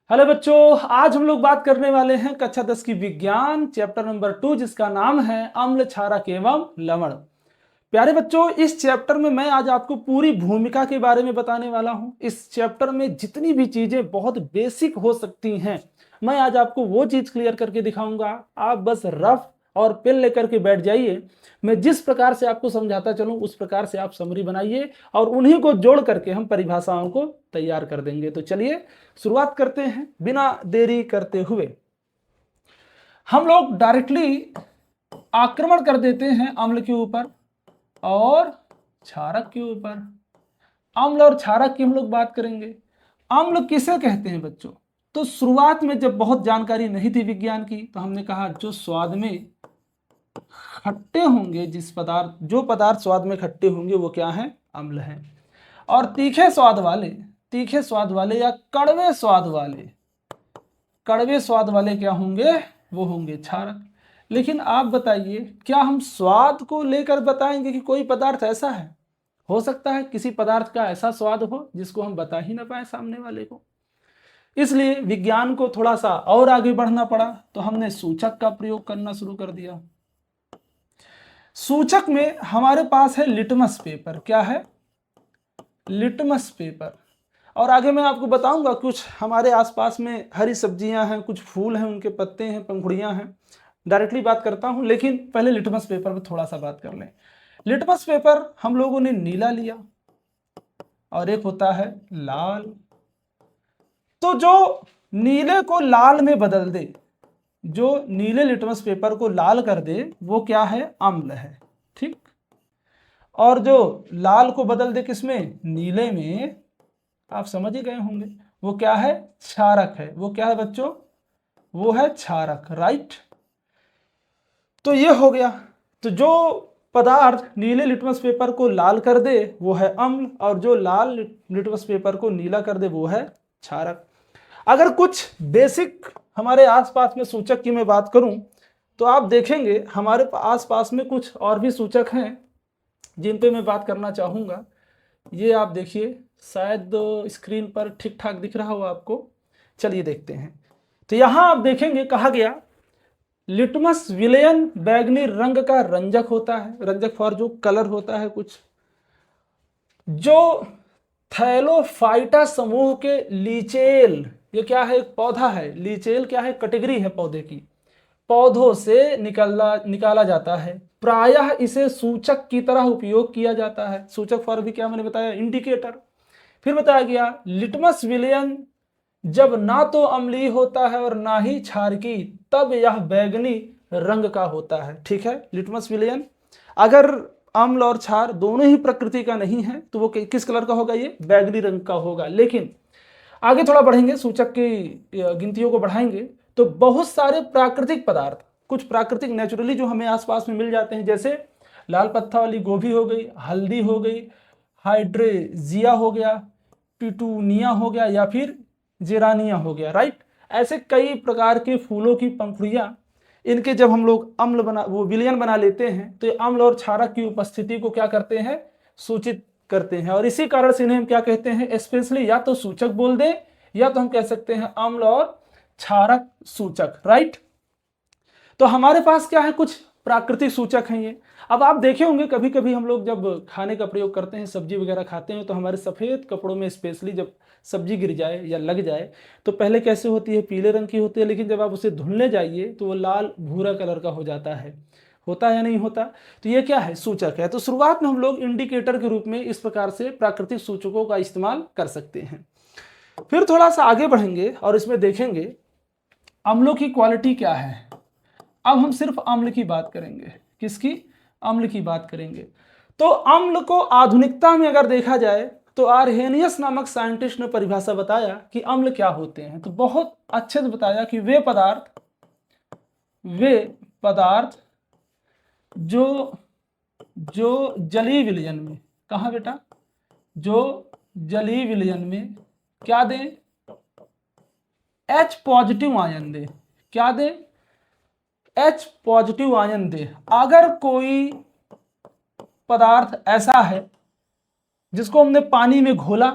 Hello बच्चों, आज हम लोग बात करने वाले हैं कक्षा 10 की विज्ञान चैप्टर नंबर 2 जिसका नाम है अम्ल, क्षारक एवं लवण। प्यारे बच्चों, इस चैप्टर में मैं आज आपको पूरी भूमिका के बारे में बताने वाला हूं। इस चैप्टर में जितनी भी चीजें बहुत बेसिक हो सकती हैं, मैं आज आपको वो चीज क्लियर करके दिखाऊंगा। आप बस रफ और पेन लेकर के बैठ जाइए। मैं जिस प्रकार से आपको समझाता चलूं उस प्रकार से आप समरी बनाइए और उन्हीं को जोड़ करके हम परिभाषाओं को तैयार कर देंगे। तो चलिए शुरुआत करते हैं बिना देरी करते हुए। हम लोग डायरेक्टली आक्रमण कर देते हैं अम्ल के ऊपर और क्षारक के ऊपर। अम्ल और क्षारक की हम लोग बात करेंगे। अम्ल किसे कहते हैं बच्चों? तो शुरुआत में जब बहुत जानकारी नहीं थी विज्ञान की तो हमने कहा जो स्वाद में खट्टे होंगे, जो पदार्थ स्वाद में खट्टे होंगे वो क्या है? अम्ल है। और तीखे स्वाद वाले या कड़वे स्वाद वाले क्या होंगे? वो होंगे क्षारक। लेकिन आप बताइए, क्या हम स्वाद को लेकर बताएंगे कि कोई पदार्थ ऐसा है? हो सकता है किसी पदार्थ का ऐसा स्वाद हो जिसको हम बता ही ना पाए सामने वाले को। इसलिए विज्ञान को थोड़ा सा और आगे बढ़ना पड़ा तो हमने सूचक का प्रयोग करना शुरू कर दिया। सूचक में हमारे पास है लिटमस पेपर। क्या है? Litmus paper. और आगे मैं आपको बताऊंगा कुछ हमारे आसपास में हरी सब्जियां हैं, कुछ फूल हैं, उनके पत्ते हैं, पंखुड़ियां हैं। डायरेक्टली बात करता हूं, लेकिन पहले लिटमस पेपर पर थोड़ा सा बात कर लें। लिटमस पेपर हम लोगों ने नीला लिया और एक होता है लाल। तो जो नीले को लाल में बदल दे, जो नीले लिटमस पेपर को लाल कर दे, वो क्या है? अम्ल है। ठीक। और जो लाल को बदल दे किसमें? नीले में, आप समझ ही गए होंगे, वो क्या है? क्षारक है। वो क्या है बच्चों? वो है क्षारक। राइट। तो ये हो गया। तो जो पदार्थ नीले लिटमस पेपर को लाल कर दे वो है अम्ल, और जो लाल लिटमस पेपर को नीला कर दे वो है क्षारक। अगर कुछ बेसिक हमारे आसपास में सूचक की मैं बात करूं तो आप देखेंगे हमारे आसपास में कुछ और भी सूचक हैं जिन पे मैं बात करना चाहूंगा। ये आप देखिए, शायद स्क्रीन पर ठीक ठाक दिख रहा हो आपको। चलिए देखते हैं। तो यहां आप देखेंगे कहा गया लिटमस विलयन बैगनी रंग का रंजक होता है। रंजक फॉर जो कलर होता है कुछ। जो थैलोफाइटा समूह के लीचेल, ये क्या है? एक पौधा है। लीचेल क्या है? कैटेगरी है पौधे की। पौधों से निकाला जाता है। प्रायः इसे सूचक की तरह उपयोग किया जाता है। सूचक फॉर भी क्या मैंने बताया? इंडिकेटर। फिर बताया गया लिटमस विलयन जब ना तो अम्लीय होता है और ना ही क्षारकी, तब यह बैगनी रंग का होता है। ठीक है। लिटमस विलयन अगर अम्ल और क्षार दोनों ही प्रकृति का नहीं है तो वो किस कलर का होगा? ये बैगनी रंग का होगा। लेकिन आगे थोड़ा बढ़ेंगे, सूचक की गिनतियों को बढ़ाएंगे तो बहुत सारे प्राकृतिक पदार्थ, कुछ प्राकृतिक नेचुरली जो हमें आसपास में मिल जाते हैं, जैसे लाल पत्ता वाली गोभी हो गई, हल्दी हो गई, हाइड्रेजिया हो गया, पिटूनिया हो गया, या फिर जेरानिया हो गया। राइट। ऐसे कई प्रकार के फूलों की पंखुड़ियां, इनके जब हम लोग वो विलयन बना लेते हैं तो ये अम्ल और क्षारक की उपस्थिति को क्या करते हैं? सूचित करते हैं। और इसी कारण से इन्हें हम क्या कहते हैं? स्पेशली या तो सूचक बोल दें या तो हम कह सकते हैं अम्ल और क्षारक सूचक। राइट। तो हमारे पास क्या है? कुछ प्राकृतिक सूचक हैं ये। अब आप देखे होंगे कभी कभी हम लोग जब खाने का प्रयोग करते हैं, सब्जी वगैरह खाते हैं, तो हमारे सफेद कपड़ों में स्पेशली जब सब्जी गिर जाए या लग जाए तो पहले कैसे होती है? पीले रंग की होती है, लेकिन जब आप उसे धुलने जाइए तो वो लाल भूरा कलर का हो जाता है। होता है या नहीं होता? तो ये क्या है? सूचक है। तो शुरुआत में हम लोग इंडिकेटर के रूप में इस प्रकार से प्राकृतिक सूचकों का इस्तेमाल कर सकते हैं। फिर थोड़ा सा आगे बढ़ेंगे और इसमें देखेंगे अम्लों की क्वालिटी क्या है। अब हम सिर्फ अम्ल की बात करेंगे। किसकी? अम्ल की बात करेंगे। तो अम्ल को आधुनिकता में अगर देखा जाए तो आर्हेनियस नामक साइंटिस्ट ने परिभाषा बताया कि अम्ल क्या होते हैं। तो बहुत अच्छे से बताया कि वे पदार्थ जो जो जलीय विलयन में, कहा बेटा? जो जलीय विलयन में क्या दें? H पॉजिटिव आयन दे। क्या दे? H पॉजिटिव आयन दे। अगर कोई पदार्थ ऐसा है जिसको हमने पानी में घोला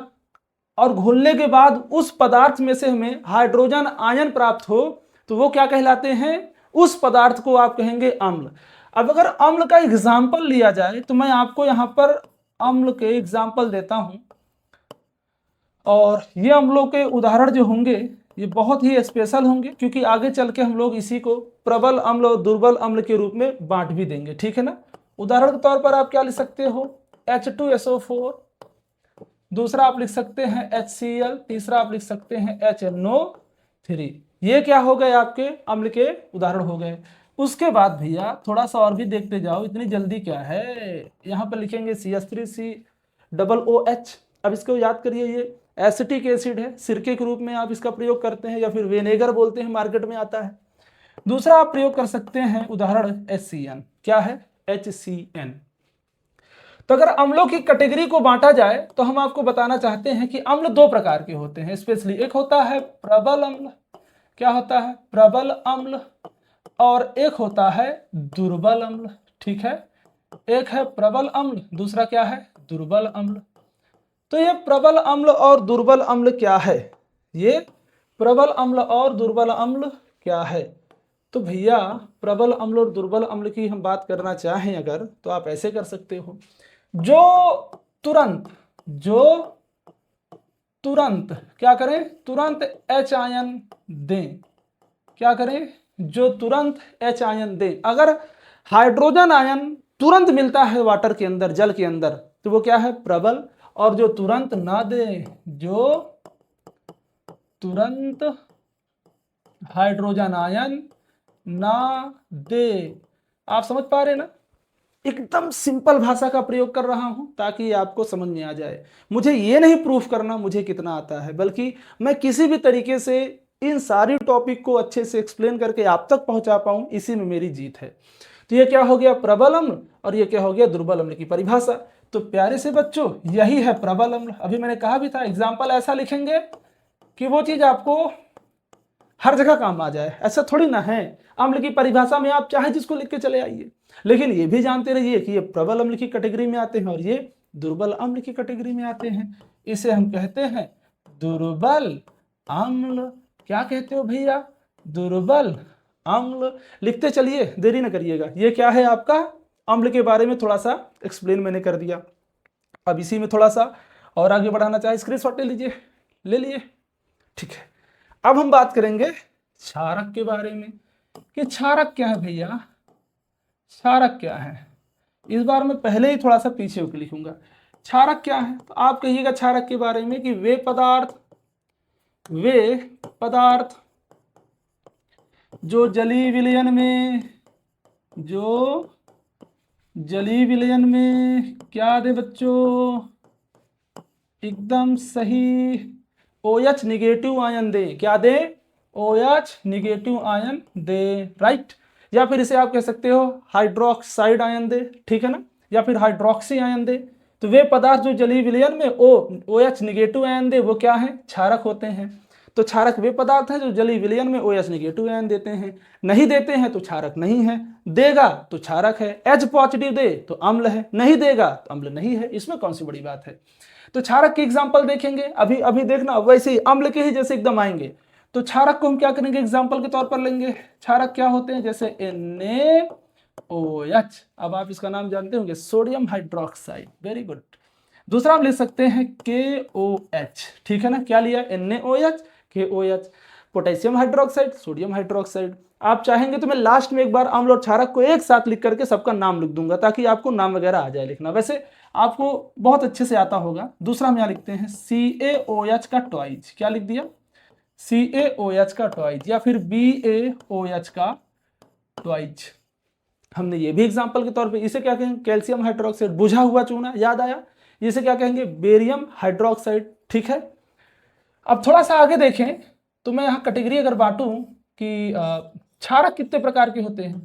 और घुलने के बाद उस पदार्थ में से हमें हाइड्रोजन आयन प्राप्त हो तो वो क्या कहलाते हैं, उस पदार्थ को आप कहेंगे अम्ल। अब अगर अम्ल का एग्जाम्पल लिया जाए तो मैं आपको यहां पर अम्ल के एग्जाम्पल देता हूं, और ये अम्लों के उदाहरण जो होंगे ये बहुत ही स्पेशल होंगे, क्योंकि आगे चल के हम लोग इसी को प्रबल अम्ल और दुर्बल अम्ल के रूप में बांट भी देंगे, ठीक है ना। उदाहरण के तौर पर आप क्या लिख सकते हो, H2SO4, दूसरा आप लिख सकते हैं HCl, तीसरा आप लिख सकते हैं HNO3। ये क्या हो गए, आपके अम्ल के उदाहरण हो गए। उसके बाद भैया थोड़ा सा और भी देखते जाओ, इतनी जल्दी क्या है। यहाँ पर लिखेंगे CH3COOH। अब इसको याद करिए, ये एसिटिक एसिड है, सिरके के रूप में आप इसका प्रयोग करते हैं, या फिर विनेगर बोलते हैं, मार्केट में आता है। दूसरा आप प्रयोग कर सकते हैं उदाहरण HCN, क्या है HCN। तो अगर अम्लों की कैटेगरी को बांटा जाए तो हम आपको बताना चाहते हैं कि अम्ल दो प्रकार के होते हैं स्पेशली। एक होता है प्रबल अम्ल, क्या होता है, प्रबल अम्ल, और एक होता है दुर्बल अम्ल, ठीक है। एक है प्रबल अम्ल, दूसरा क्या है, दुर्बल अम्ल। तो ये प्रबल अम्ल और दुर्बल अम्ल क्या है, ये प्रबल अम्ल और दुर्बल अम्ल क्या है। तो भैया प्रबल अम्ल और दुर्बल अम्ल की हम बात करना चाहें अगर, तो आप ऐसे कर सकते हो, जो तुरंत क्या करें, तुरंत H आयन दें, क्या करें, जो तुरंत H आयन दें। अगर हाइड्रोजन आयन तुरंत मिलता है वाटर के अंदर, जल के अंदर, तो वो क्या है, प्रबल। और जो तुरंत ना दे, जो तुरंत हाइड्रोजन आयन ना दे, आप समझ पा रहे ना। एकदम सिंपल भाषा का प्रयोग कर रहा हूं ताकि आपको समझ में आ जाए। मुझे ये नहीं प्रूफ करना मुझे कितना आता है, बल्कि मैं किसी भी तरीके से इन सारी टॉपिक को अच्छे से एक्सप्लेन करके आप तक पहुंचा पाऊं, इसी में मेरी जीत है। तो ये क्या हो गया, प्रबल अम्ल, और ये क्या हो गया, दुर्बल अम्ल की परिभाषा। तो प्यारे से बच्चों, यही है प्रबल अम्ल। अभी मैंने कहा भी था एग्जाम्पल ऐसा लिखेंगे कि वो चीज आपको हर जगह काम आ जाए, ऐसा थोड़ी ना है। अम्ल की परिभाषा में आप चाहे जिसको लिख के चले आइए, लेकिन ये भी जानते रहिए कि ये प्रबल अम्ल की कैटेगरी में आते हैं और ये दुर्बल अम्ल की कैटेगरी में आते हैं। इसे हम कहते हैं दुर्बल अम्ल। क्या कहते हो भैया, दुर्बल अम्ल। लिखते चलिए, देरी ना करिएगा। ये क्या है, आपका अम्ल के बारे में थोड़ा सा एक्सप्लेन मैंने कर दिया। अब इसी में थोड़ा सा और आगे बढ़ाना चाहे, स्क्रीनशॉट ले लीजिए, ले लिए, ठीक है। अब हम बात करेंगे क्षारक के बारे में कि क्षारक क्या है भैया, क्षारक क्या है। इस बार मैं पहले ही थोड़ा सा पीछे होकर लिखूंगा। क्षारक क्या है, तो आप कहिएगा क्षारक के बारे में कि वे पदार्थ जो जलीय विलयन में क्या दे बच्चों, एकदम सही, OH निगेटिव आयन दे। क्या दे, OH निगेटिव आयन दे, राइट। या फिर इसे आप कह सकते हो हाइड्रोक्साइड आयन दे, ठीक है ना, या फिर हाइड्रोक्सी आयन दे। तो वे पदार्थ जो जलीय विलयन में OH निगेटिव आयन दे, वो क्या है, क्षारक होते हैं। तो क्षारक वे पदार्थ हैं जो जलीय विलयन में OH निगेटिव आयन देते हैं। नहीं देते हैं तो क्षारक नहीं है, देगा तो क्षारक है। H पॉजिटिव दे तो अम्ल है, नहीं देगा तो अम्ल नहीं है। इसमें कौन सी बड़ी बात है। तो क्षारक की एग्जांपल देखेंगे, अभी अभी देखना, वैसे ही अम्ल के ही जैसे एकदम आएंगे। तो क्षारक को हम क्या करेंगे, एग्जांपल के तौर पर लेंगे। क्षारक क्या होते हैं, जैसे NaOH। अब आप इसका नाम जानते होंगे, सोडियम हाइड्रोक्साइड, वेरी गुड। दूसरा हम लिख सकते हैं KOH, ठीक है ना, क्या लिया, NaOH KOH। Potassium hydroxide, sodium hydroxide. आप चाहेंगे तो मैं लास्ट में एक बार अम्ल और क्षारक को एक साथ लिख करके सबका नाम लिख दूंगा, ताकि आपको नाम वगैरह आ जाए लिखना। वैसे आपको बहुत अच्छे से आता होगा। दूसरा हम यहाँ लिखते हैं CaOH का ट्वाइज, क्या लिख दिया, CaOH का ट्वाइज, या फिर BaOH का ट्वाइज। हमने ये भी एग्जांपल के तौर पे, इसे क्या कहेंगे, कैल्शियम हाइड्रोक्साइड, बुझा हुआ चूना, याद आया। इसे क्या कहेंगे, बेरियम हाइड्रोक्साइड, ठीक है। अब थोड़ा सा आगे देखें तो मैं यहाँ कैटेगरी अगर बांटूं कि क्षारक कितने प्रकार के होते हैं,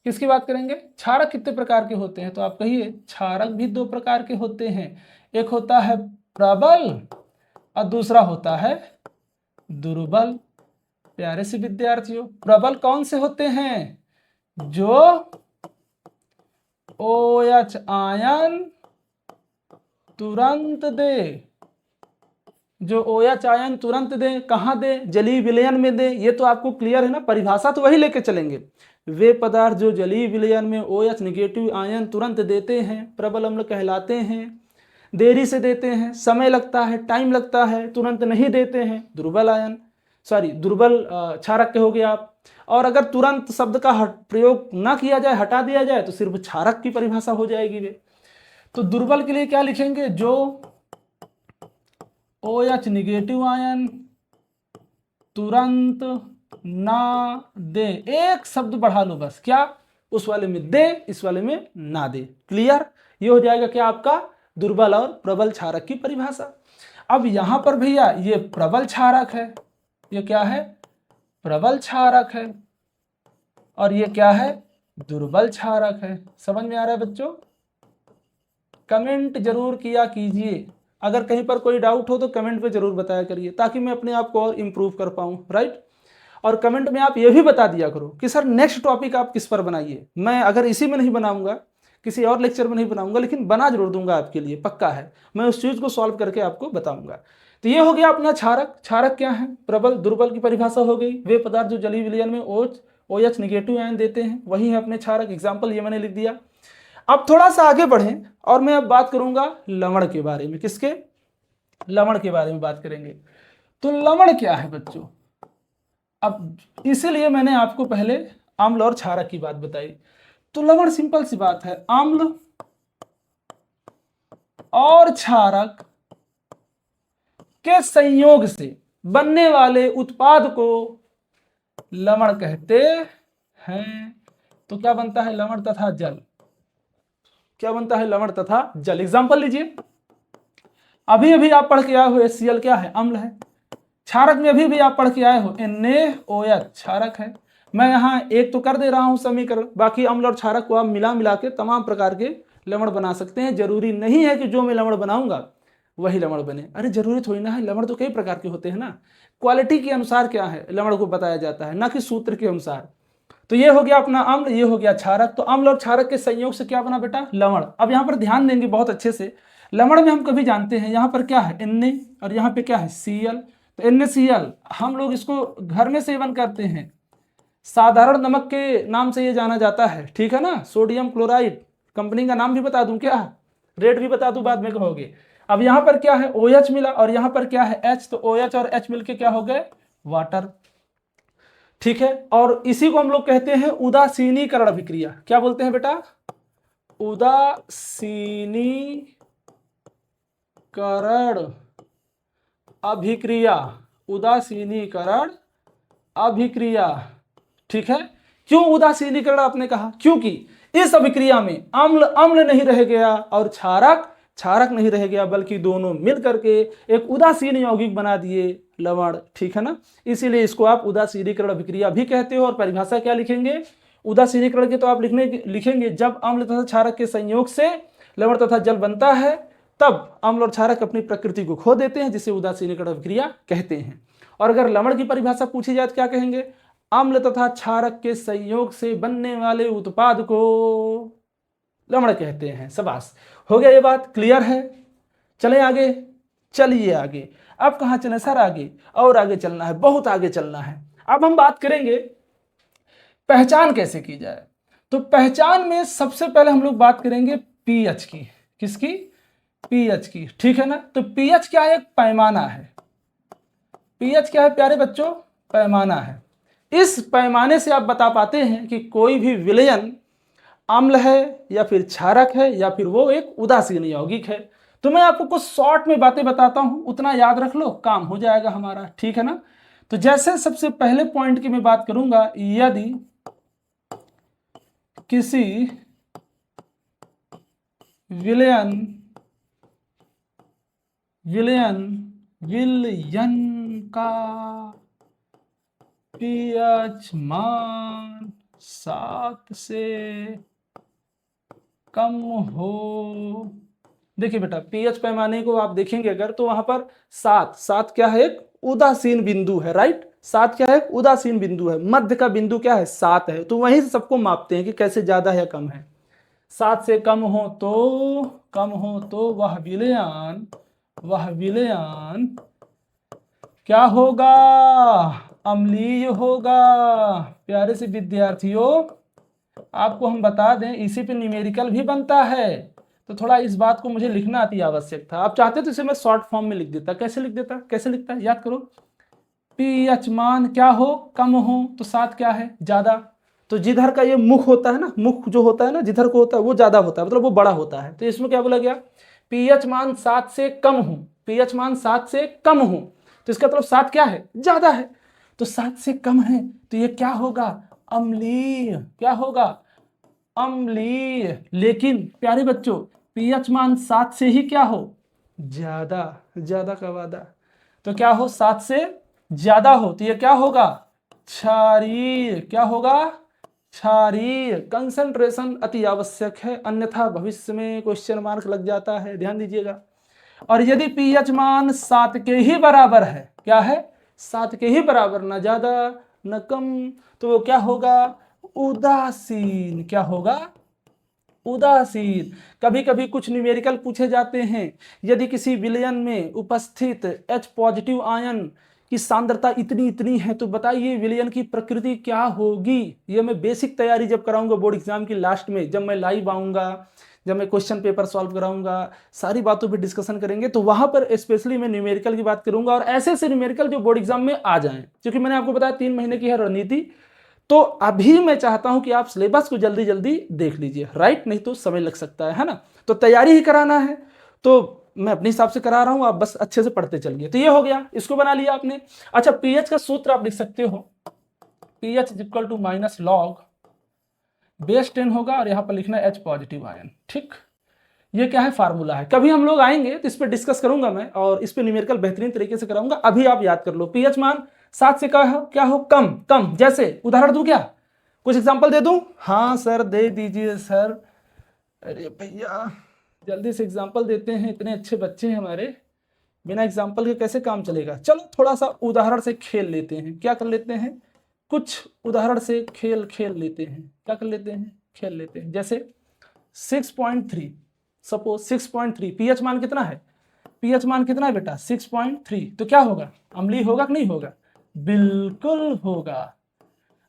किसकी बात करेंगे, क्षारक कितने प्रकार के होते हैं, तो आप कहिए क्षारक भी दो प्रकार के होते हैं। एक होता है प्रबल और दूसरा होता है दुर्बल। प्यारे से विद्यार्थियों, प्रबल कौन से होते हैं, जो OH आयन तुरंत दे, जो OH आयन तुरंत दें, कहाँ दें, जलीय विलयन में दें, ये तो आपको क्लियर है ना, परिभाषा तो वही लेके चलेंगे। वे पदार्थ जो जलीय विलयन में OH नेगेटिव आयन तुरंत देते हैं प्रबल अम्ल कहलाते हैं। देरी से देते हैं, समय लगता है, टाइम लगता है, तुरंत नहीं देते हैं, दुर्बल आयन, सॉरी दुर्बल क्षारक के हो गए आप। और अगर तुरंत शब्द का प्रयोग ना किया जाए, हटा दिया जाए, तो सिर्फ क्षारक की परिभाषा हो जाएगी वे। तो दुर्बल के लिए क्या लिखेंगे, जो OH नेगेटिव आयन तुरंत ना दे, एक शब्द बढ़ा लो बस, क्या, उस वाले में दे, इस वाले में ना दे। क्लियर, ये हो जाएगा क्या आपका दुर्बल और प्रबल क्षारक की परिभाषा। अब यहां पर भैया ये प्रबल क्षारक है, ये क्या है, प्रबल क्षारक है, और ये क्या है, दुर्बल क्षारक है। समझ में आ रहा है बच्चों? कमेंट जरूर किया कीजिए, अगर कहीं पर कोई डाउट हो तो कमेंट पे जरूर बताया करिए, ताकि मैं अपने आप को और इम्प्रूव कर पाऊँ, राइट। और कमेंट में आप ये भी बता दिया करो कि सर नेक्स्ट टॉपिक आप किस पर बनाइए। मैं अगर इसी में नहीं बनाऊंगा, किसी और लेक्चर में नहीं बनाऊंगा, लेकिन बना जरूर दूंगा आपके लिए, पक्का है, मैं उस चीज़ को सॉल्व करके आपको बताऊंगा। तो ये हो गया अपना क्षारक। क्षारक क्या है, प्रबल दुर्बल की परिभाषा हो गई। वे पदार्थ जो जलीय विलयन में OH नेगेटिव आयन देते हैं, वही है अपने क्षारक। एग्जाम्पल ये मैंने लिख दिया। अब थोड़ा सा आगे बढ़ें और मैं अब बात करूंगा लवण के बारे में। किसके, लवण के बारे में बात करेंगे। तो लवण क्या है बच्चों, अब इसीलिए मैंने आपको पहले अम्ल और क्षारक की बात बताई। तो लवण सिंपल सी बात है, अम्ल और क्षारक के संयोग से बनने वाले उत्पाद को लवण कहते हैं। तो क्या बनता है, लवण तथा जल। क्या बनता है, लवण तथा जल। एग्जाम्पल लीजिए, अभी अभी आप पढ़ के आए हो HCl क्या है, अम्ल है। क्षारक में अभी भी आप पढ़ के आए हो NaOH क्षारक है। मैं यहाँ एक तो कर दे रहा हूँ समीकरण, बाकी अम्ल और क्षारक को आप मिला के तमाम प्रकार के लवण बना सकते हैं। जरूरी नहीं है कि जो मैं लवण बनाऊंगा वही लवण बने। अरे जरूरी थोड़ी ना है, लवण तो कई प्रकार के होते हैं ना, क्वालिटी के अनुसार क्या है लवण को बताया जाता है, ना कि सूत्र के अनुसार। तो ये हो गया अपना अम्ल, ये हो गया क्षारक। तो अम्ल और क्षारक के संयोग से क्या बना बेटा, लवण। अब यहाँ पर ध्यान देंगे बहुत अच्छे से, लवण में हम कभी जानते हैं यहाँ पर क्या है Na और यहाँ पे क्या है Cl। तो NaCl हम लोग इसको घर में सेवन करते हैं, साधारण नमक के नाम से ये जाना जाता है, ठीक है ना। सोडियम क्लोराइड, कंपनी का नाम भी बता दूं क्या, रेट भी बता दूं, बाद में कहोगे। अब यहाँ पर क्या है, OH मिला और यहाँ पर क्या है H, तो OH और H मिलके क्या हो गए, वाटर, ठीक है। और इसी को हम लोग कहते हैं उदासीनीकरण अभिक्रिया। क्या बोलते हैं बेटा, उदासीनीकरण अभिक्रिया, उदासीनीकरण अभिक्रिया, ठीक है। क्यों उदासीनीकरण आपने कहा, क्योंकि इस अभिक्रिया में अम्ल अम्ल नहीं रह गया और क्षारक क्षारक नहीं रह गया, बल्कि दोनों मिल करके एक उदासीन यौगिक बना दिए, लवण, ठीक है ना। इसीलिए इसको आप उदासीनीकरण अभिक्रिया भी कहते हो। और परिभाषा क्या लिखेंगे, उदासीनीकरण के तो आप लिखेंगे जब अम्ल तथा क्षारक के संयोग से लवण तथा जल बनता है, तब अम्ल और क्षारक अपनी प्रकृति को खो देते हैं, जिसे उदासीनीकरण अभिक्रिया कहते हैं। और अगर लवण की परिभाषा पूछी जाए तो क्या कहेंगे, अम्ल तथा क्षारक के संयोग से बनने वाले उत्पाद को लवण कहते हैं। शाबाश, हो गया, ये बात क्लियर है। चले आगे, चलिए आगे। अब कहाँ चले सर, आगे और आगे चलना है, बहुत आगे चलना है। अब हम बात करेंगे पहचान कैसे की जाए। तो पहचान में सबसे पहले हम लोग बात करेंगे पीएच की। किसकी, पीएच की, ठीक है ना। तो पीएच क्या है, एक पैमाना है। पीएच क्या है प्यारे बच्चों, पैमाना है। इस पैमाने से आप बता पाते हैं कि कोई भी विलयन अम्ल है या फिर क्षारक है या फिर वो एक उदासीन यौगिक है। तो मैं आपको कुछ शॉर्ट में बातें बताता हूं, उतना याद रख लो, काम हो जाएगा हमारा, ठीक है ना। तो जैसे सबसे पहले पॉइंट की मैं बात करूंगा, यदि किसी विलयन का पीएच मान 7 से कम हो। देखिए बेटा, पीएच पैमाने को आप देखेंगे अगर, तो वहां पर 7 क्या है, एक उदासीन बिंदु है, राइट। 7 क्या है, एक उदासीन बिंदु है, मध्य का बिंदु क्या है, 7 है। तो वहीं से सबको मापते हैं कि कैसे ज्यादा है या कम है। 7 से कम हो तो वह विलयन क्या होगा? अम्लीय होगा। प्यारे से विद्यार्थियों, आपको हम बता दें इसी पे न्यूमेरिकल भी बनता है, तो थोड़ा इस बात को मुझे लिखना अति आवश्यक था। आप चाहते तो इसे मैं शॉर्ट फॉर्म में लिख देता। कैसे लिख देता? कैसे लिखता है याद करो। पीएच मान क्या हो? कम हो, तो 7 क्या है? ज्यादा। तो जिधर का ये मुख होता है ना, मुख जो होता है ना, जिधर को होता है वो ज्यादा होता है, मतलब वो बड़ा होता है। तो इसमें क्या बोला गया? पीएच मान 7 से कम हो। पीएच मान 7 से कम हो, तो इसका मतलब 7 क्या है? ज्यादा है। तो 7 से कम है, तो ये क्या होगा? अम्लीय। क्या होगा? अम्लीय। लेकिन प्यारे बच्चों, पीएच मान 7 से ही क्या हो? ज्यादा। ज्यादा का वादा। तो क्या हो? 7 से ज्यादा हो, तो ये क्या होगा? क्षारीय। क्या होगा? क्षारीय। कंसंट्रेशन अति आवश्यक है, अन्यथा भविष्य में क्वेश्चन मार्क लग जाता है, ध्यान दीजिएगा। और यदि पीएच मान 7 के ही बराबर है, क्या है? 7 के ही बराबर, ना ज्यादा न कम, तो वो क्या होगा? उदासीन। क्या होगा? उदासीन। कभी कभी कुछ न्यूमेरिकल पूछे जाते हैं। यदि किसी विलयन में उपस्थित H पॉजिटिव आयन की सांद्रता इतनी इतनी है, तो बताइए विलयन की प्रकृति क्या होगी? ये मैं बेसिक तैयारी जब कराऊंगा बोर्ड एग्जाम की लास्ट में, जब मैं लाइव आऊंगा, जब मैं क्वेश्चन पेपर सॉल्व कराऊंगा, सारी बातों पे डिस्कशन करेंगे, तो वहां पर स्पेशली मैं न्यूमेरिकल की बात करूंगा, और ऐसे ऐसे न्यूमेरिकल जो बोर्ड एग्जाम में आ जाएं। क्योंकि मैंने आपको बताया 3 महीने की है रणनीति, तो अभी मैं चाहता हूं कि आप सिलेबस को जल्दी जल्दी देख लीजिए, राइट? नहीं तो समय लग सकता है ना? तो तैयारी ही कराना है, तो मैं अपने हिसाब से करा रहा हूं, आप बस अच्छे से पढ़ते चलिए। तो ये हो गया, इसको बना लिया आपने। अच्छा, पीएच का सूत्र आप लिख सकते हो, pH is equal to minus log base 10 होगा, और यहां पर लिखना है H पॉजिटिव आयन। ठीक, ये क्या है? फार्मूला है। कभी हम लोग आएंगे तो इस पर डिस्कस करूंगा मैं, और इस पर न्यूमेरिकल बेहतरीन तरीके से कराऊंगा। अभी आप याद कर लो, पीएच मान 7 से क्या हो? कम। कम जैसे उदाहरण दूं क्या? कुछ एग्जांपल दे दूं? हाँ सर, दे दीजिए सर। अरे भैया, जल्दी से एग्जांपल देते हैं, इतने अच्छे बच्चे हैं हमारे, बिना एग्जांपल के कैसे काम चलेगा? चलो थोड़ा सा उदाहरण से खेल लेते हैं। क्या कर लेते हैं? कुछ उदाहरण से खेल खेल लेते हैं। क्या कर लेते हैं? खेल लेते हैं। जैसे 6.3, सपोज 6.3, पीएच मान कितना है? पीएच मान कितना है बेटा? 6.3। तो क्या होगा? अम्लीय होगा कि नहीं होगा? बिल्कुल होगा।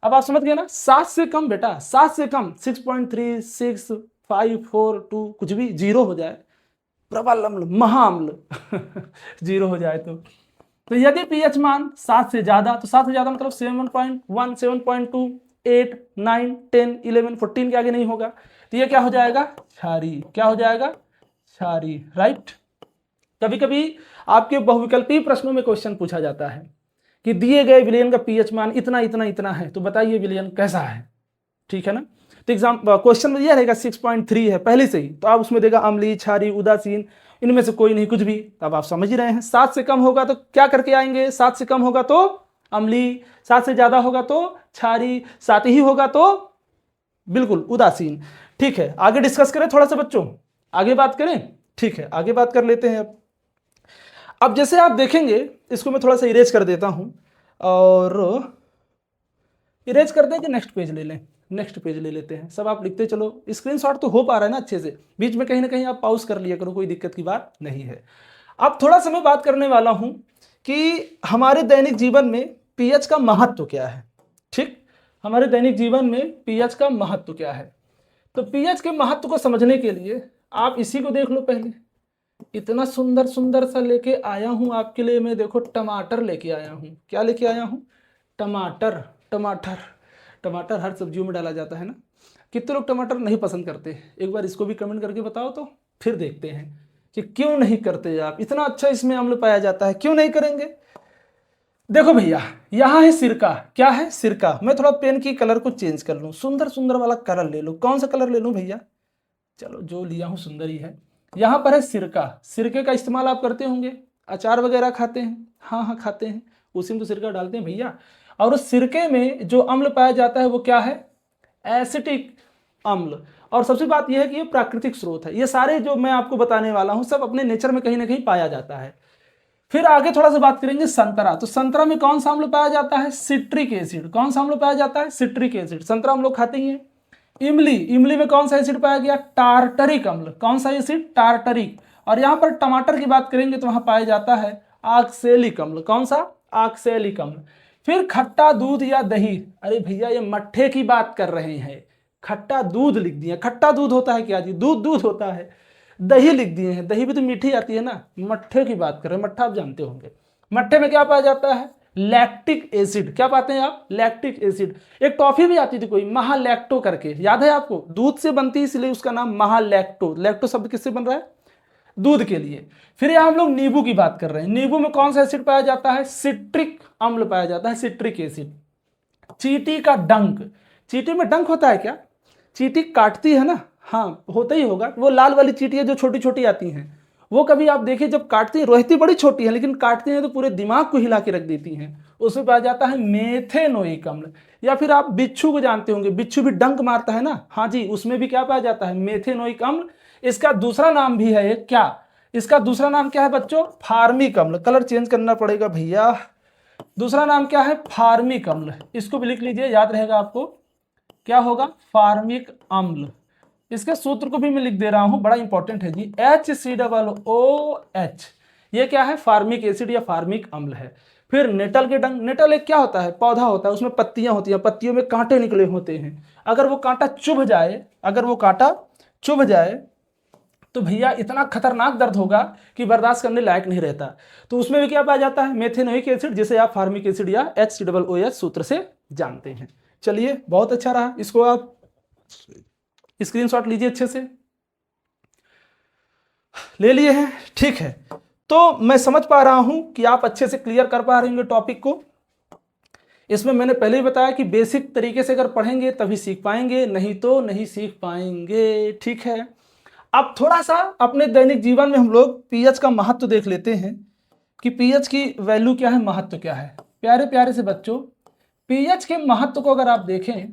अब आप समझ गए ना? 7 से कम बेटा, 7 से कम, 6.3, 6, 5, 4, 2, कुछ भी 0 हो जाए, प्रबल अम्ल, महाअम्ल 0 हो जाए तो यदि पीएच मान 7 से ज्यादा, तो 7 से ज्यादा मतलब 7.1, 7.2, 8, 9, 10, 11, 14 के आगे नहीं होगा, तो ये क्या हो जाएगा? क्षारीय। क्या हो जाएगा? क्षारीय, राइट? कभी कभी आपके बहुविकल्पीय प्रश्नों में क्वेश्चन पूछा जाता है कि दिए गए विलयन का पीएच मान इतना इतना इतना है, तो बताइए विलयन कैसा है? ठीक है ना? तो एग्जाम क्वेश्चन में यह रहेगा 6.3 है पहले से ही, तो आप उसमें देगा अम्लीय, क्षारीय, उदासीन, इनमें से कोई नहीं, कुछ भी। तब आप समझ ही रहे हैं। 7 से कम होगा तो क्या करके आएंगे? 7 से कम होगा तो अम्लीय, 7 से ज्यादा होगा तो क्षारीय, 7 ही होगा तो बिल्कुल उदासीन। ठीक है, आगे डिस्कस करें थोड़ा सा बच्चों, आगे बात करें। ठीक है, आगे बात कर लेते हैं। अब जैसे आप देखेंगे, इसको मैं थोड़ा सा इरेज कर देता हूं, और इरेज कर दें कि नेक्स्ट पेज ले लें? नेक्स्ट पेज ले लेते हैं। सब आप लिखते चलो, स्क्रीनशॉट तो हो पा रहा है ना अच्छे से, बीच में कहीं ना कहीं आप पॉज कर लिया करो, कोई दिक्कत की बात नहीं है। अब थोड़ा सा मैं बात करने वाला हूं कि हमारे दैनिक जीवन में पीएच का महत्व क्या है। ठीक, हमारे दैनिक जीवन में पीएच का महत्व क्या है? तो पीएच के महत्व को समझने के लिए आप इसी को देख लो पहले। इतना सुंदर सुंदर सा लेके आया हूं आपके लिए मैं, देखो टमाटर लेके आया हूं। क्या लेके आया हूं? टमाटर। टमाटर, टमाटर हर सब्जियों में डाला जाता है ना? कितने लोग टमाटर नहीं पसंद करते? एक बार इसको भी कमेंट करके बताओ, तो फिर देखते हैं कि क्यों नहीं करते आप। इतना अच्छा इसमें अम्ल पाया जाता है, क्यों नहीं करेंगे? देखो भैया, यहां है सिरका। क्या है? सिरका। मैं थोड़ा पेन की कलर को चेंज कर लूं, सुंदर सुंदर वाला कलर ले लूं। कौन सा कलर ले लूं भैया? चलो जो लिया हूं सुंदर ही है। यहां पर है सिरका। सिरके का इस्तेमाल आप करते होंगे, अचार वगैरह खाते हैं। हाँ हाँ खाते हैं, उसी में तो सिरका डालते हैं भैया। और उस सिरके में जो अम्ल पाया जाता है वो क्या है? एसिटिक अम्ल। और सबसे बात यह है कि ये प्राकृतिक स्रोत है। ये सारे जो मैं आपको बताने वाला हूं सब अपने नेचर में कहीं ना कहीं पाया जाता है। फिर आगे थोड़ा सा बात करेंगे संतरा। तो संतरा में कौन सा अम्ल पाया जाता है? Citric acid. कौन सा अम्ल पाया जाता है? Citric acid. संतरा हम लोग खाते ही हैं। इमली, इमली में कौन सा एसिड पाया गया? टार्टरिक अम्ल। कौन सा एसिड? टार्टरिक। और यहां पर टमाटर की बात करेंगे तो वहां पाया जाता है ऑक्सैलिक अम्ल। कौन सा? ऑक्सैलिक अम्ल। फिर खट्टा दूध या दही, अरे भैया ये मट्ठे की बात कर रहे हैं, खट्टा दूध लिख दिए। खट्टा दूध होता है क्या जी, दूध दूध होता है। दही लिख दिए हैं, दही भी तो मीठी आती है ना। मट्ठे की बात कर रहे हैं, मट्ठा आप जानते होंगे। मट्ठे में क्या पाया जाता है, लैक्टिक एसिड। क्या पाते हैं आप, लैक्टिक एसिड। एक टॉफी भी आती थी कोई महालैक्टो करके, याद है आपको, दूध से बनती है इसलिए उसका नाम महालैक्टो। लैक्टो शब्द किससे बन रहा है, दूध के लिए। फिर यहां हम लोग नींबू की बात कर रहे हैं, नींबू में कौन सा एसिड पाया जाता है, सिट्रिक अम्ल पाया जाता है, सिट्रिक एसिड। चींटी का डंक, चींटी में डंक होता है क्या, चींटी काटती है ना, हाँ होता ही होगा। वो लाल वाली चींटी है जो छोटी छोटी आती हैं, वो कभी आप देखिए जब काटती हैं, रोहिती बड़ी छोटी है लेकिन काटती हैं तो पूरे दिमाग को हिला के रख देती हैं, उसमें पाया जाता है मेथेनोइक अम्ल। या फिर आप बिच्छू को जानते होंगे, बिच्छू भी डंक मारता है ना, हाँ जी, उसमें भी क्या पाया जाता है, मेथेनोइक अम्ल। इसका दूसरा नाम भी है क्या, इसका दूसरा नाम क्या है बच्चों, फार्मिक अम्ल। कलर चेंज करना पड़ेगा भैया, दूसरा नाम क्या है, फार्मिक अम्ल। इसको भी लिख लीजिए, याद रहेगा आपको, क्या होगा, फार्मिक अम्ल। इसके सूत्र को भी मैं लिख दे रहा हूं, बड़ा इंपॉर्टेंट है जी, HCOOH। ये क्या है, फार्मिक एसिड या फार्मिक अम्ल है। फिर नेटल के डंक, नेटल एक क्या होता है, पौधा होता है, उसमें पत्तियां होती हैं, पत्तियों में कांटे निकले होते हैं। अगर वो कांटा चुभ जाए, अगर वो कांटा चुभ जाए तो भैया इतना खतरनाक दर्द होगा कि बर्दाश्त करने लायक नहीं रहता। तो उसमें भी क्या पाया जाता है, मेथेनोइक एसिड, जिसे आप फार्मिक एसिड या HCOOH सूत्र से जानते हैं। चलिए बहुत अच्छा रहा, इसको आप स्क्रीनशॉट लीजिए, अच्छे से ले लिए हैं, ठीक है। तो मैं समझ पा रहा हूं कि आप अच्छे से क्लियर कर पा रहे होंगे टॉपिक को। इसमें मैंने पहले ही बताया कि बेसिक तरीके से अगर पढ़ेंगे तभी सीख पाएंगे, नहीं तो नहीं सीख पाएंगे, ठीक है। अब थोड़ा सा अपने दैनिक जीवन में हम लोग पीएच का महत्व देख लेते हैं कि पीएच की वैल्यू क्या है, महत्व क्या है। प्यारे प्यारे से बच्चों, पीएच के महत्व को अगर आप देखें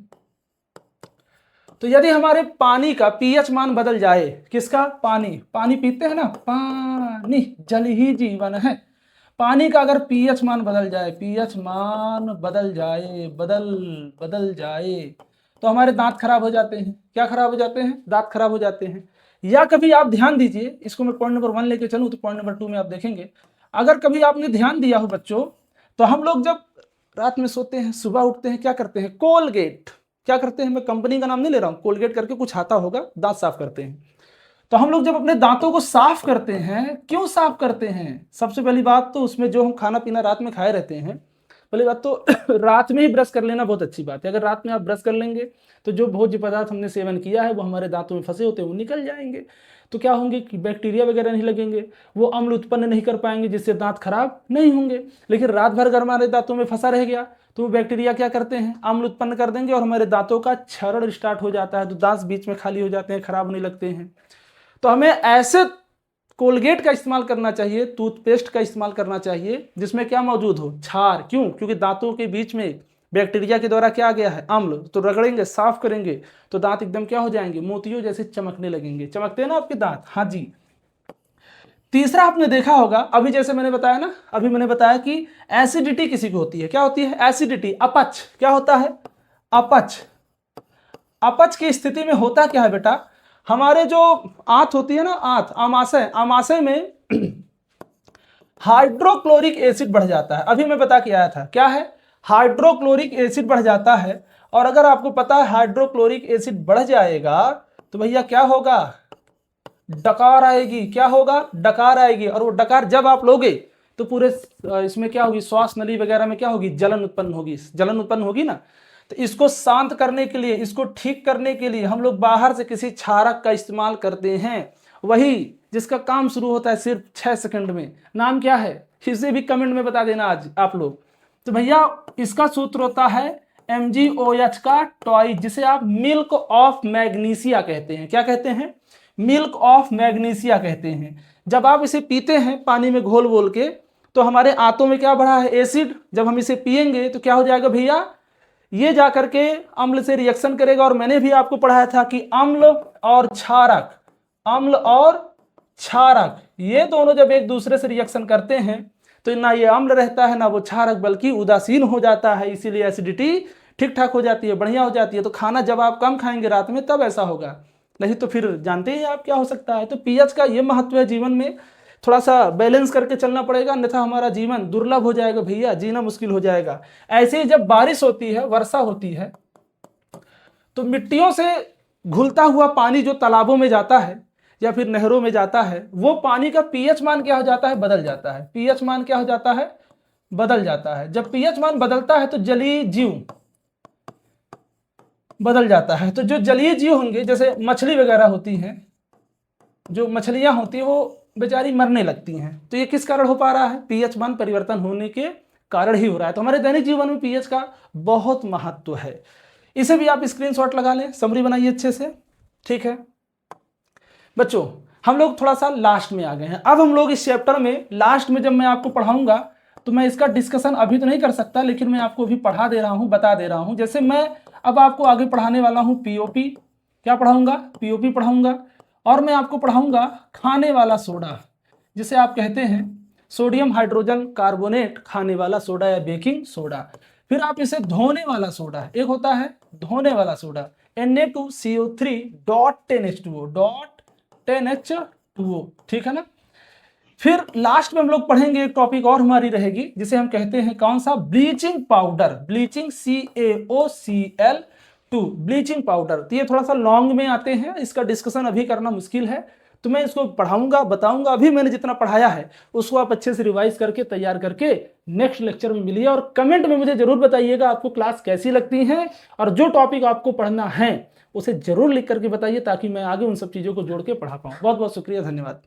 तो यदि हमारे पानी का पीएच मान बदल जाए, किसका, पानी, पानी पीते हैं ना, पानी जल ही जीवन है, पानी का अगर पीएच मान बदल जाए, पीएच मान बदल जाए, बदल जाए, तो हमारे दांत खराब हो जाते हैं। क्या खराब हो जाते हैं, दांत खराब हो जाते हैं। या कभी आप ध्यान दीजिए, इसको मैं पॉइंट नंबर 1 लेके चलूं तो पॉइंट नंबर 2 में आप देखेंगे, अगर कभी आपने ध्यान दिया हो बच्चों, तो हम लोग जब रात में सोते हैं, सुबह उठते हैं, क्या करते हैं, कोलगेट, क्या करते हैं, मैं कंपनी का नाम नहीं ले रहा हूं, कोलगेट करके कुछ आता होगा, दांत साफ करते हैं। तो हम लोग जब अपने दांतों को साफ करते हैं, क्यों साफ करते हैं, सबसे पहली बात तो उसमें जो हम खाना पीना रात में खाए रहते हैं, पहली बात तो रात में ही ब्रश कर लेना बहुत अच्छी बात है। अगर रात में आप ब्रश कर लेंगे तो जो भोज्य पदार्थ हमने सेवन किया है वो हमारे दांतों में फंसे होते हैं, वो निकल जाएंगे। तो क्या होंगे कि बैक्टीरिया वगैरह नहीं लगेंगे, वो अम्ल उत्पन्न नहीं कर पाएंगे, जिससे दांत खराब नहीं होंगे। लेकिन रात भर अगर हमारे दांतों में फंसा रह गया तो वो बैक्टीरिया क्या करते हैं, अम्ल उत्पन्न कर देंगे और हमारे दांतों का क्षरण स्टार्ट हो जाता है, तो दांत बीच में खाली हो जाते हैं, खराब होने लगते हैं। तो हमें ऐसे कोलगेट का इस्तेमाल करना चाहिए, टूथपेस्ट का इस्तेमाल करना चाहिए जिसमें क्या मौजूद हो, क्षार। क्यों, क्योंकि दांतों के बीच में बैक्टीरिया के द्वारा क्या आ गया है, अम्ल। तो रगड़ेंगे, साफ करेंगे तो दांत एकदम क्या हो जाएंगे, मोतियों जैसे चमकने लगेंगे। चमकते हैं ना आपके दांत, हाँ जी। तीसरा आपने देखा होगा, अभी जैसे मैंने बताया ना, अभी मैंने बताया कि एसिडिटी किसी को होती है, क्या होती है, एसिडिटी, अपच। क्या होता है, अपच। अपच की स्थिति में होता क्या है बेटा, हमारे जो आंत होती है ना, आंत, आमाशय, आमाशय में हाइड्रोक्लोरिक एसिड बढ़ जाता है। अभी मैं बता के आया था, क्या है, हाइड्रोक्लोरिक एसिड बढ़ जाता है। और अगर आपको पता है हाइड्रोक्लोरिक एसिड बढ़ जाएगा तो भैया क्या होगा, डकार आएगी। क्या होगा, डकार आएगी। और वो डकार जब आप लोगे तो पूरे इसमें क्या होगी, श्वास नली वगैरह में क्या होगी, जलन उत्पन्न होगी, जलन उत्पन्न होगी ना। तो इसको शांत करने के लिए, इसको ठीक करने के लिए हम लोग बाहर से किसी क्षारक का इस्तेमाल करते हैं, वही जिसका काम शुरू होता है सिर्फ 6 सेकंड में। नाम क्या है, इसे भी कमेंट में बता देना आज आप लोग। तो भैया इसका सूत्र होता है MgOH का टॉय, जिसे आप मिल्क ऑफ मैग्नीशिया कहते हैं। क्या कहते हैं, मिल्क ऑफ मैग्नीशिया कहते हैं। जब आप इसे पीते हैं पानी में घोल घोल के, तो हमारे आंतों में क्या बढ़ा है, एसिड। जब हम इसे पिएंगे तो क्या हो जाएगा भैया, ये जाकर के अम्ल से रिएक्शन करेगा। और मैंने भी आपको पढ़ाया था कि अम्ल और क्षारक, अम्ल और क्षारक ये दोनों जब एक दूसरे से रिएक्शन करते हैं तो ना ये अम्ल रहता है ना वो क्षारक, बल्कि उदासीन हो जाता है। इसीलिए एसिडिटी ठीक ठाक हो जाती है, बढ़िया हो जाती है। तो खाना जब आप कम खाएंगे रात में तब ऐसा होगा, नहीं तो फिर जानते ही आप क्या हो सकता है। तो पीएच का ये महत्व है जीवन में थोड़ा सा बैलेंस करके चलना पड़ेगा, अन्यथा हमारा जीवन दुर्लभ हो जाएगा भैया, जीना मुश्किल हो जाएगा। ऐसे ही जब बारिश होती है, वर्षा होती है, तो मिट्टियों से घुलता हुआ पानी जो तालाबों में जाता है या फिर नहरों में जाता है, वो पानी का पीएच मान क्या हो जाता है? बदल जाता है। पीएच मान क्या हो जाता है? बदल जाता है। जब पीएच मान बदलता है तो जलीय जीव बदल जाता है। तो जो जलीय जीव होंगे, जैसे मछली वगैरह होती हैं, जो मछलियां होती हैं वो बेचारी मरने लगती हैं। तो ये किस कारण हो पा रहा है? पीएच मान परिवर्तन होने के कारण ही हो रहा है। तो हमारे दैनिक जीवन में पीएच का बहुत महत्व है। इसे भी आप स्क्रीनशॉट लगा लें, समरी बनाइए अच्छे से, ठीक है बच्चों। हम लोग थोड़ा सा लास्ट में आ गए हैं। अब हम लोग इस चैप्टर में लास्ट में जब मैं आपको पढ़ाऊंगा तो मैं इसका डिस्कशन अभी तो नहीं कर सकता, लेकिन मैं आपको अभी पढ़ा दे रहा हूं, बता दे रहा हूं। जैसे मैं अब आपको आगे पढ़ाने वाला हूं पीओपी। क्या पढ़ाऊंगा? पीओपी पढ़ाऊंगा। और मैं आपको पढ़ाऊंगा खाने वाला सोडा, जिसे आप कहते हैं सोडियम हाइड्रोजन कार्बोनेट, खाने वाला सोडा या बेकिंग सोडा। फिर आप इसे धोने वाला सोडा, एक होता है धोने वाला सोडा Na2CO3.10H2O, ठीक है ना। फिर लास्ट में हम लोग पढ़ेंगे एक टॉपिक और हमारी रहेगी, जिसे हम कहते हैं कौन सा? Bleaching powder, bleaching CaOCl2, bleaching powder. तो ये थोड़ा सा लॉन्ग में आते हैं, इसका डिस्कशन अभी करना मुश्किल है, तो मैं इसको पढ़ाऊंगा, बताऊंगा। अभी मैंने जितना पढ़ाया है उसको आप अच्छे से रिवाइज करके तैयार करके नेक्स्ट लेक्चर में मिलिए। और कमेंट में मुझे जरूर बताइएगा आपको क्लास कैसी लगती है, और जो टॉपिक आपको पढ़ना है उसे जरूर लिख करके बताइए, ताकि मैं आगे उन सब चीजों को जोड़ के पढ़ा पाऊँ। बहुत बहुत शुक्रिया, धन्यवाद।